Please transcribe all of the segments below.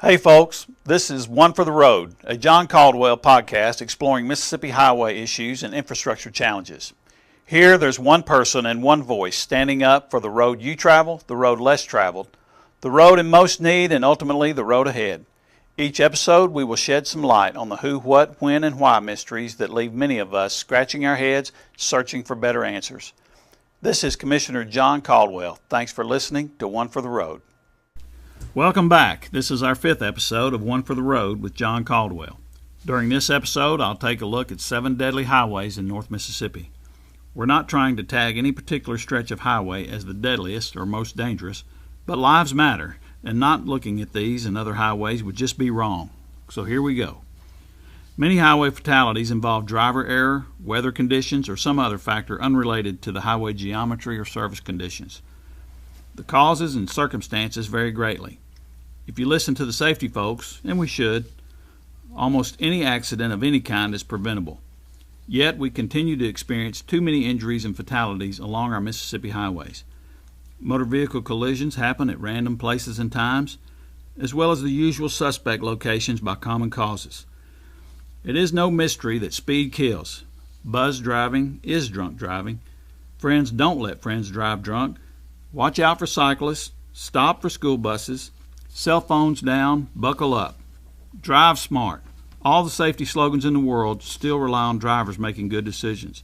Hey folks, this is One for the Road, a John Caldwell podcast exploring Mississippi highway issues and infrastructure challenges. Here there's one person and one voice standing up for the road you travel, the road less traveled, the road in most need, and ultimately the road ahead. Each episode we will shed some light on the who, what, when, and why mysteries that leave many of us scratching our heads, searching for better answers. This is Commissioner John Caldwell. Thanks for listening to One for the Road. Welcome back. This is our 5th episode of One for the Road with John Caldwell. During this episode, I'll take a look at 7 deadly highways in North Mississippi. We're not trying to tag any particular stretch of highway as the deadliest or most dangerous, but lives matter, and not looking at these and other highways would just be wrong. So here we go. Many highway fatalities involve driver error, weather conditions, or some other factor unrelated to the highway geometry or service conditions. The causes and circumstances vary greatly. If you listen to the safety folks, and we should, almost any accident of any kind is preventable. Yet we continue to experience too many injuries and fatalities along our Mississippi highways. Motor vehicle collisions happen at random places and times, as well as the usual suspect locations by common causes. It is no mystery that speed kills. Buzz driving is drunk driving. Friends don't let friends drive drunk. Watch out for cyclists. Stop for school buses. Cell phones down, buckle up. Drive smart. All the safety slogans in the world still rely on drivers making good decisions.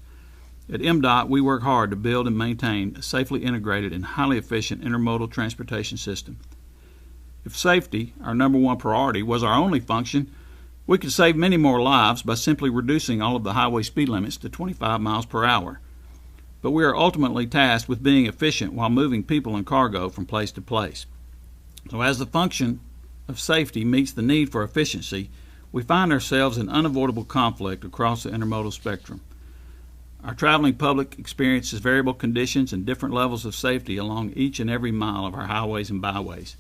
At MDOT, we work hard to build and maintain a safely integrated and highly efficient intermodal transportation system. If safety, our number one priority, was our only function, we could save many more lives by simply reducing all of the highway speed limits to 25 miles per hour. But we are ultimately tasked with being efficient while moving people and cargo from place to place. So as the function of safety meets the need for efficiency, we find ourselves in unavoidable conflict across the intermodal spectrum. Our traveling public experiences variable conditions and different levels of safety along each and every mile of our highways and byways.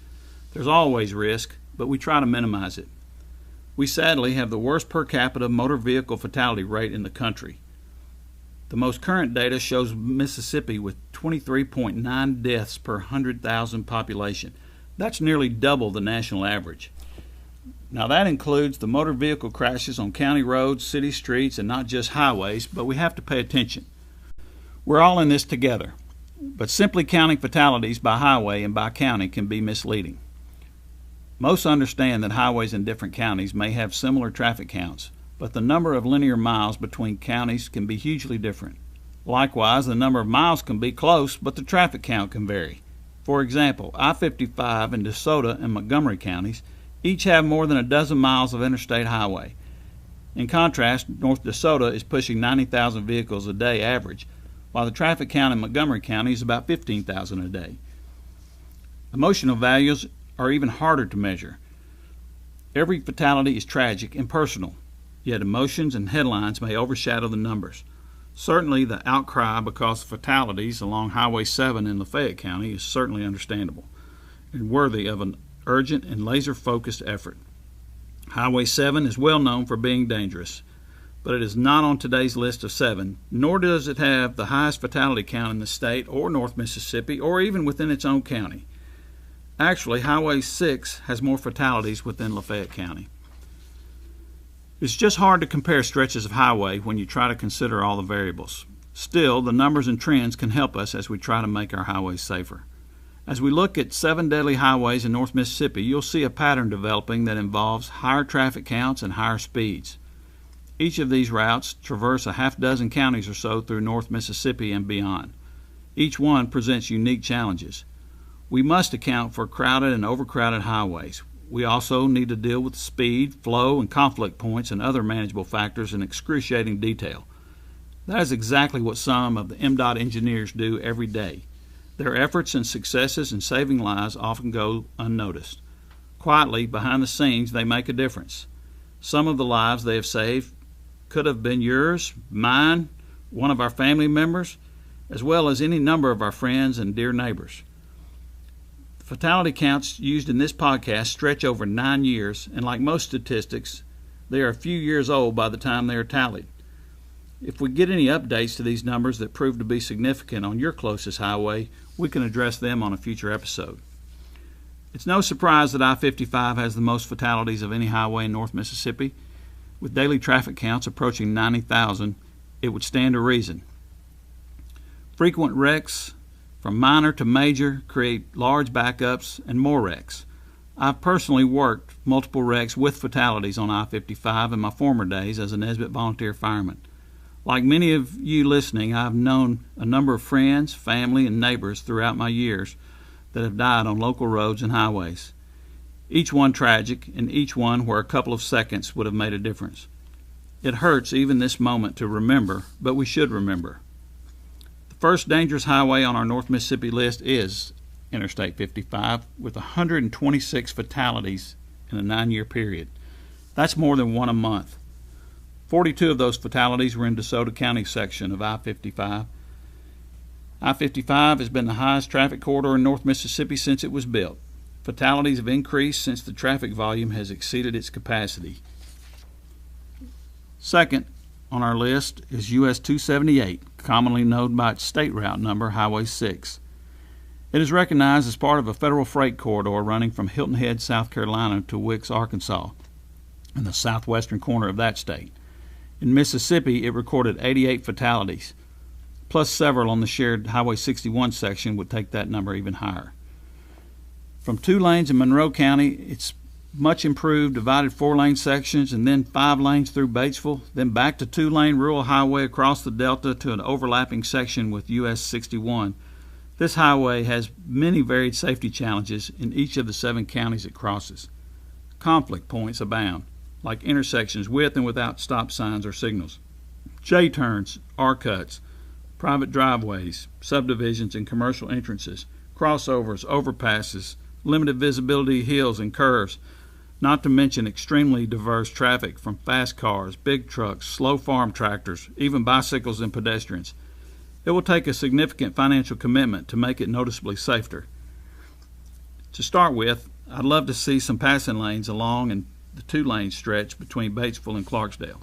There's always risk, but we try to minimize it. We sadly have the worst per capita motor vehicle fatality rate in the country. The most current data shows Mississippi with 23.9 deaths per 100,000 population. That's nearly double the national average. Now that includes the motor vehicle crashes on county roads, city streets, and not just highways, but we have to pay attention. We're all in this together, but simply counting fatalities by highway and by county can be misleading. Most understand that highways in different counties may have similar traffic counts, but the number of linear miles between counties can be hugely different. Likewise, the number of miles can be close, but the traffic count can vary. For example, I-55 in DeSoto and Montgomery counties each have more than a dozen miles of interstate highway. In contrast, North DeSoto is pushing 90,000 vehicles a day average, while the traffic count in Montgomery County is about 15,000 a day. Emotional values are even harder to measure. Every fatality is tragic and personal, yet emotions and headlines may overshadow the numbers. Certainly the outcry because of fatalities along Highway 7 in Lafayette County is certainly understandable and worthy of an urgent and laser-focused effort. Highway 7 is well known for being dangerous, but it is not on today's list of 7, nor does it have the highest fatality count in the state or North Mississippi or even within its own county. Actually, Highway 6 has more fatalities within Lafayette County. It's just hard to compare stretches of highway when you try to consider all the variables. Still, the numbers and trends can help us as we try to make our highways safer. As we look at 7 deadly highways in North Mississippi, you'll see a pattern developing that involves higher traffic counts and higher speeds. Each of these routes traverse a half dozen counties or so through North Mississippi and beyond. Each one presents unique challenges. We must account for crowded and overcrowded highways. We also need to deal with speed, flow, and conflict points and other manageable factors in excruciating detail. That is exactly what some of the MDOT engineers do every day. Their efforts and successes in saving lives often go unnoticed. Quietly, behind the scenes, they make a difference. Some of the lives they have saved could have been yours, mine, one of our family members, as well as any number of our friends and dear neighbors. Fatality counts used in this podcast stretch over 9 years, and like most statistics, they are a few years old by the time they are tallied. If we get any updates to these numbers that prove to be significant on your closest highway, we can address them on a future episode. It's no surprise that I-55 has the most fatalities of any highway in North Mississippi. With daily traffic counts approaching 90,000, it would stand to reason. Frequent wrecks, from minor to major, create large backups and more wrecks. I've personally worked multiple wrecks with fatalities on I-55 in my former days as a Nesbitt volunteer fireman. Like many of you listening, I've known a number of friends, family, and neighbors throughout my years that have died on local roads and highways. Each one tragic, and each one where a couple of seconds would have made a difference. It hurts even this moment to remember, but we should remember. The first dangerous highway on our North Mississippi list is Interstate 55, with 126 fatalities in a 9-year period. That's more than one a month. 42 of those fatalities were in DeSoto County section of I-55. I-55 has been the highest traffic corridor in North Mississippi since it was built. Fatalities have increased since the traffic volume has exceeded its capacity. Second on our list is US 278, commonly known by its state route number, Highway 6. It is recognized as part of a federal freight corridor running from Hilton Head, South Carolina to Wicks, Arkansas, in the southwestern corner of that state. In Mississippi, it recorded 88 fatalities, plus several on the shared Highway 61 section would take that number even higher. From 2 lanes in Monroe County, it's much improved, divided 4-lane sections, and then 5 lanes through Batesville, then back to 2-lane rural highway across the Delta to an overlapping section with US 61. This highway has many varied safety challenges in each of the 7 counties it crosses. Conflict points abound, like intersections with and without stop signs or signals, J-turns, R-cuts, private driveways, subdivisions and commercial entrances, crossovers, overpasses, limited visibility hills and curves, not to mention extremely diverse traffic from fast cars, big trucks, slow farm tractors, even bicycles and pedestrians. It will take a significant financial commitment to make it noticeably safer. To start with, I'd love to see some passing lanes along and the 2-lane stretch between Batesville and Clarksdale.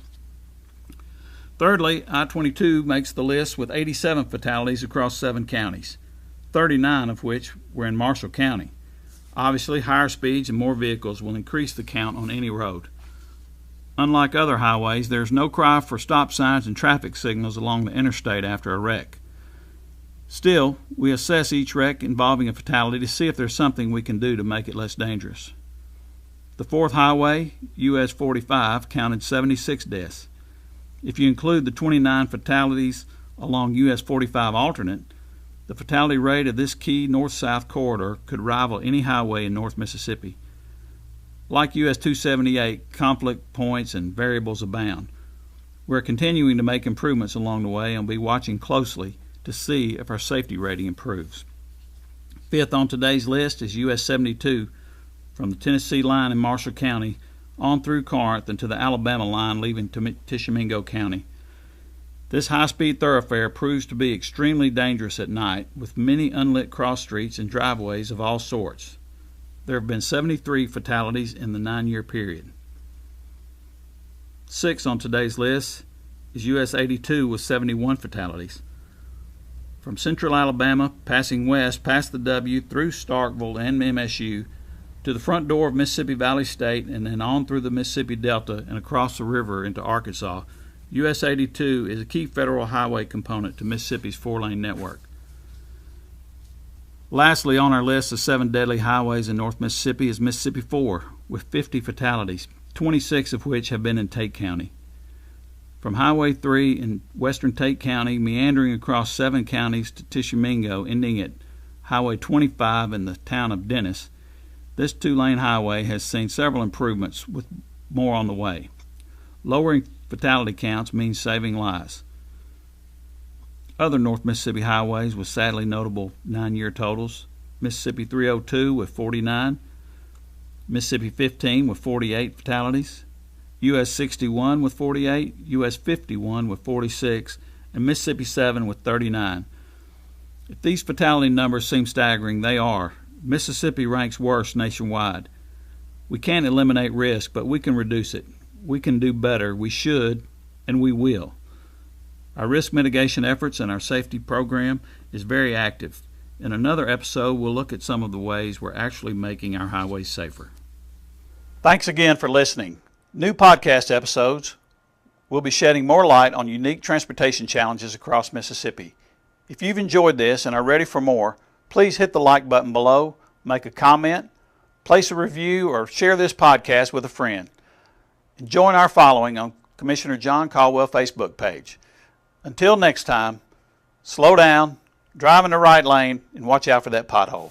Thirdly, I-22 makes the list with 87 fatalities across 7 counties, 39 of which were in Marshall County. Obviously, higher speeds and more vehicles will increase the count on any road. Unlike other highways, there is no cry for stop signs and traffic signals along the interstate after a wreck. Still, we assess each wreck involving a fatality to see if there's something we can do to make it less dangerous. The 4th highway, US 45, counted 76 deaths. If you include the 29 fatalities along US 45 alternate, the fatality rate of this key north-south corridor could rival any highway in North Mississippi. Like US 278, conflict points and variables abound. We're continuing to make improvements along the way and will be watching closely to see if our safety rating improves. 5th on today's list is US 72 from the Tennessee line in Marshall County on through Corinth and to the Alabama line leaving Tishomingo County. This high-speed thoroughfare proves to be extremely dangerous at night, with many unlit cross streets and driveways of all sorts. There have been 73 fatalities in the 9-year period. 6th on today's list is US 82 with 71 fatalities. From central Alabama, passing west past the W through Starkville and MSU to the front door of Mississippi Valley State and then on through the Mississippi Delta and across the river into Arkansas, US 82 is a key federal highway component to Mississippi's 4-lane network. Lastly on our list of 7 deadly highways in North Mississippi is Mississippi 4 with 50 fatalities, 26 of which have been in Tate County. From Highway 3 in western Tate County, meandering across 7 counties to Tishomingo, ending at Highway 25 in the town of Dennis, this 2-lane highway has seen several improvements with more on the way. Lowering fatality counts means saving lives. Other North Mississippi highways with sadly notable 9-year totals: Mississippi 302 with 49, Mississippi 15 with 48 fatalities, US 61 with 48, US 51 with 46, and Mississippi 7 with 39. If these fatality numbers seem staggering, they are. Mississippi ranks worst nationwide. We can't eliminate risk, but we can reduce it. We can do better, we should, and we will. Our risk mitigation efforts and our safety program is very active. In another episode, we'll look at some of the ways we're actually making our highways safer. Thanks again for listening. New podcast episodes will be shedding more light on unique transportation challenges across Mississippi. If you've enjoyed this and are ready for more, please hit the like button below, make a comment, place a review, or share this podcast with a friend. And join our following on Commissioner John Caldwell Facebook page. Until next time, slow down, drive in the right lane, and watch out for that pothole.